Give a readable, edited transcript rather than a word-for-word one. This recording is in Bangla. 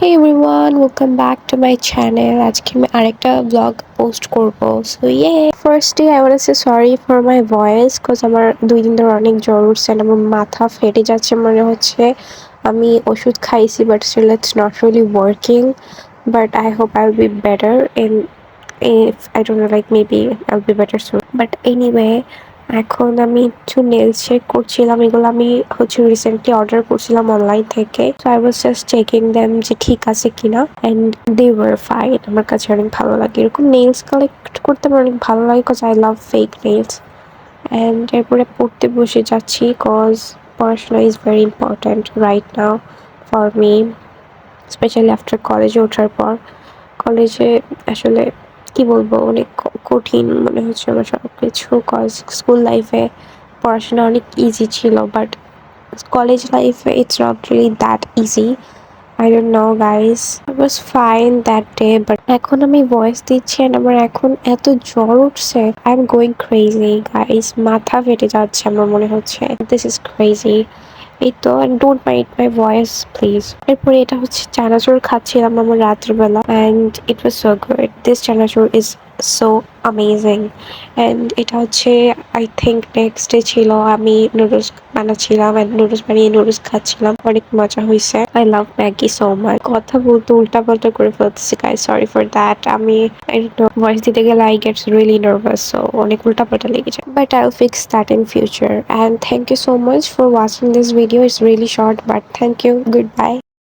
Hey everyone, welcome back to my channel. আজকে আমি আরেকটা vlog পোস্ট করব। So yeah, firstly I want to say sorry for my voice cause আমার 2 দিন ধরে অনেক জ্বর উঠছে and আমার মাথা ফেটে যাচ্ছে মনে হচ্ছে। আমি ওষুধ খাইছি but still it's not really working. But I hope I'll be better in if I don't know, like maybe I'll be better soon. But anyway, এখন আমি একটু নেলস চেক করছিলাম। এগুলো আমি রিসেন্টলি অর্ডার করছিলাম অনলাইন থেকে। So I was just checking them যে ঠিক আছে কিনা অ্যান্ড দে ওয়ার ফাইন। আমার কাছে অনেক ভালো লাগে এরকম নেলস কালেক্ট করতে আমার অনেক ভালো লাগে cause I love fake nails. And এরপরে পড়তে বসে যাচ্ছি কজ পড়াশোনা is very important right now for me, specially after কলেজে ওঠার পর। কলেজে আসলে কি বলবো, অনেক কঠিন মনে হচ্ছে আমার সব কিছু। কজ স্কুল লাইফে পড়াশোনা অনেক ইজি ছিল বাট কলেজ লাইফে it's not really that easy. I don't know guys. I was fine that day but এখন আমি ভয়েস দিচ্ছি and আমার এখন এত জ্বর উঠছে। I'm going crazy guys. মাথা ফেটে যাচ্ছে আমার মনে হচ্ছে। This is crazy. এই তো, don't mind my voice please. এরপরে এটা হচ্ছে চানাচুর খাচ্ছিলাম আমার রাতের বেলা and it was so good. This chanachur is so amazing. And এটা হচ্ছে আই থিঙ্ক নেক্সট ডে ছিল, আমি নুডলস বানাচ্ছিলাম অ্যান্ড নুডলস বানিয়ে নুডলস খাচ্ছিলাম, অনেক মজা হয়েছে। I love Maggi so much. কথা বলতে উল্টাপাল্টা করে ফেলতেছি গাইস, সরি ফর দ্যাট। আমি ভয়েস দিতে গেলে I gets really nervous, so অনেক উল্টাপাল্টা লেগে যায়, but I will fix that in future. And thank you so much for watching this video. It's really short but thank you, good bye.